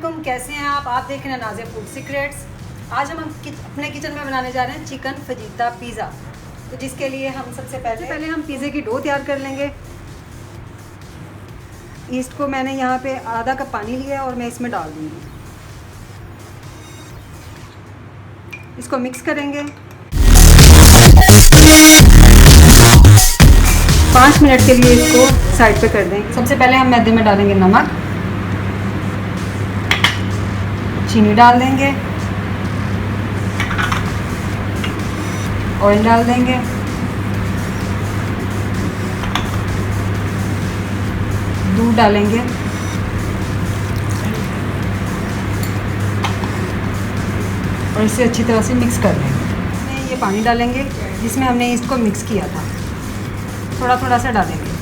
वालेकुम, कैसे हैं आप देख रहे हैं नाज़िया फूड सीक्रेट्स। आज हम अपने किचन में बनाने जा रहे हैं चिकन फजीता पिज़्ज़ा। तो जिसके लिए हम सबसे पहले हम पिज़्ज़े की डो तैयार कर लेंगे। ईस्ट को मैंने यहाँ पे आधा कप पानी लिया और मैं इसमें डाल दूँगी। इसको मिक्स करेंगे। 5 मिनट के लिए इसको साइड पे कर देंगे। सबसे पहले हम मैदे में डालेंगे नमक, चीनी डाल देंगे, ऑयल डाल देंगे, दूध डालेंगे और इसे अच्छी तरह से मिक्स कर लेंगे। इसमें ये पानी डालेंगे जिसमें हमने इसको मिक्स किया था, थोड़ा थोड़ा सा डालेंगे।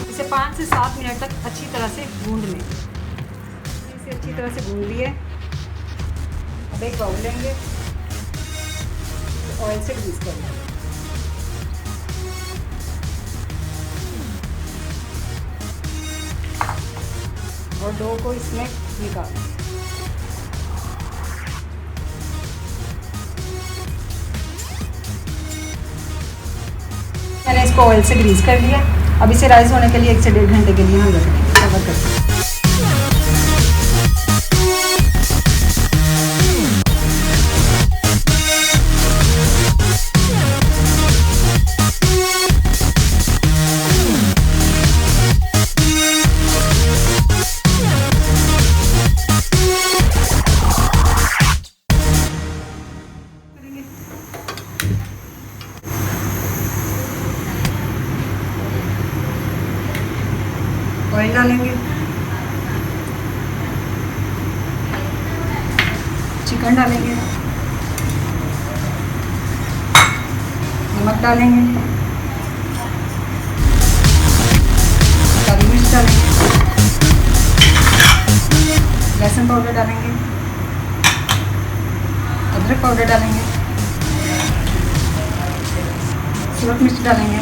इसे 5 से 7 मिनट तक अच्छी तरह से गूंद लेंगे। इसे अच्छी तरह से गूंद लिए। अब एक बाउल लेंगे, ऑयल से ग्रीस कर लेंगे और डो को इसमें निकाल लेंगे। मैंने इसको ऑयल से ग्रीस कर लिया। अब इसे राइस होने के लिए 1 से 1.5 घंटे के लिए हम रख देंगे कवर करके। ऑयल डालेंगे, चिकन डालेंगे, नमक डालेंगे, काली मिर्च डालेंगे, लहसुन पाउडर डालेंगे, अदरक पाउडर डालेंगे, सूरज मिर्च डालेंगे,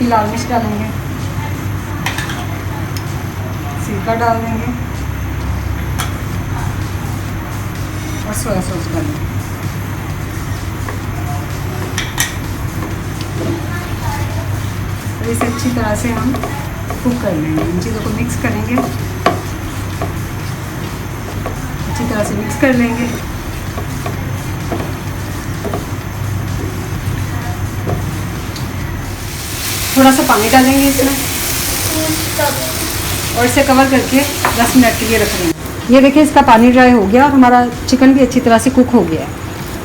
लाल मिर्च डालेंगे, सिरका डाल देंगे और सोया सॉस डालेंगे। तो इसे अच्छी तरह से हम कुक कर लेंगे। इन चीज़ों को मिक्स करेंगे, अच्छी तरह से मिक्स कर लेंगे। थोड़ा सा पानी डालेंगे इसमें और इसे कवर करके 10 मिनट के लिए रख लेंगे। ये देखिए, इसका पानी ड्राई हो गया और हमारा चिकन भी अच्छी तरह से कुक हो गया है।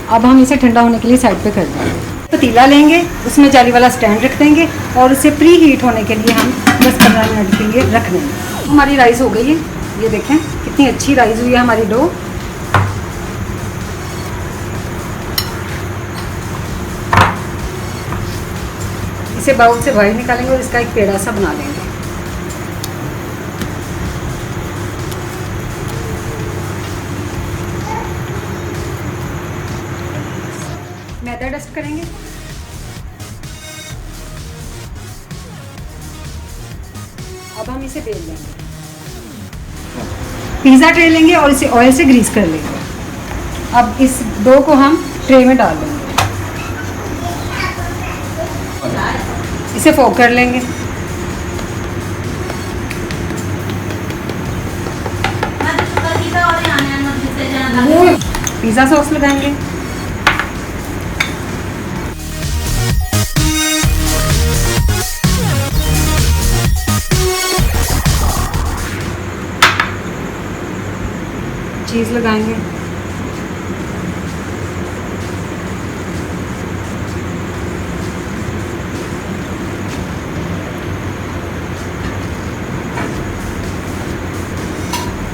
अब हम इसे ठंडा होने के लिए साइड पे कर देंगे। पतीला लेंगे, उसमें जाली वाला स्टैंड रख देंगे और उसे प्री हीट होने के लिए हम 10-15 मिनट के लिए रख देंगे। हमारी राइस हो गई है। ये देखें कितनी अच्छी राइस हुई है हमारी डो। इसे बाउल से बाहर निकालेंगे और इसका एक पेड़ा सा बना लेंगे। मैदा डस्ट करेंगे। अब हम इसे बेल लेंगे। पिज़्ज़ा ट्रे लेंगे और इसे ऑयल से ग्रीस कर लेंगे। अब इस डो को हम ट्रे में डाल देंगे। इसे फोक कर लेंगे। पिज़्ज़ा सॉस लगाएंगे। चीज़ लगाएंगे।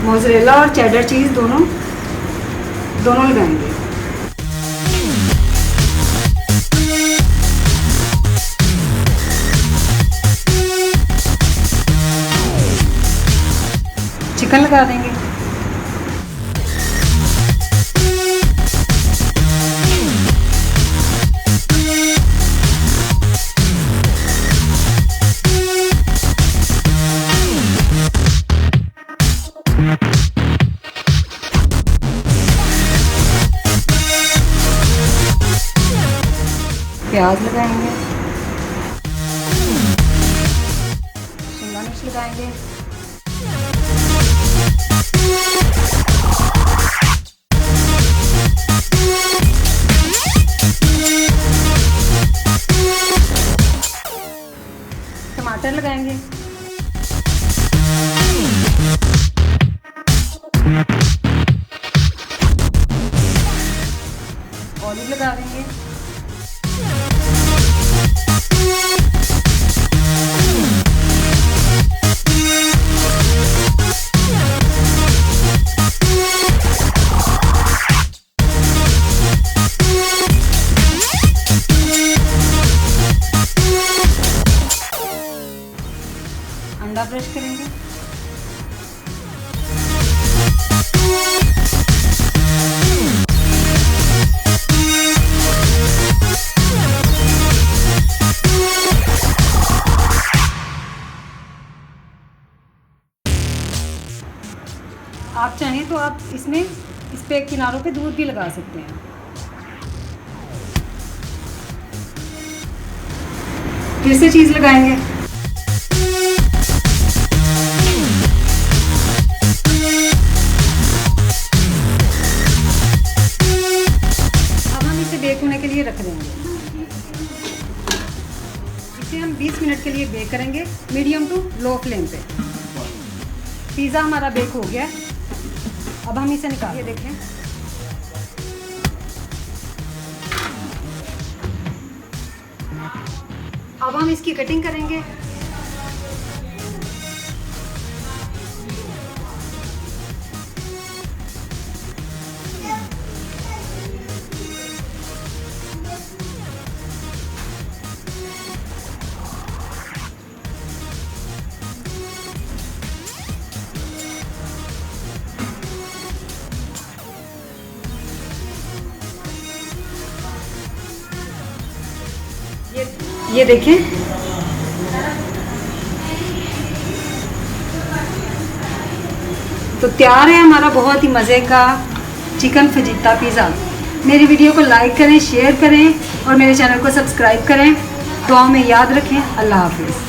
मोज़रेला और चेडर चीज़ दोनों लगाएंगे। चिकन लगा देंगे। प्याज लगाएंगे, शिमला मिर्च लगाएंगे, टमाटर लगाएंगे, ऑलिव लगा देंगे, अंडा ब्रश करेंगे, आप चाहें तो आप इसमें इस पे किनारों पे दूध भी लगा सकते हैं। फिर से चीज़ लगाएंगे, अब हम इसे बेक होने के लिए रख देंगे। इसे हम 20 मिनट के लिए बेक करेंगे मीडियम टू लो फ्लेम पे। पिज़्ज़ा हमारा बेक हो गया है, अब हम इसे निकाल देखें। अब हम इसकी कटिंग करेंगे। ये देखें, तो तैयार है हमारा बहुत ही मज़े का चिकन फजीता पिज़्ज़ा। मेरी वीडियो को लाइक करें, शेयर करें और मेरे चैनल को सब्सक्राइब करें। दुआ में याद रखें। अल्लाह हाफिज़।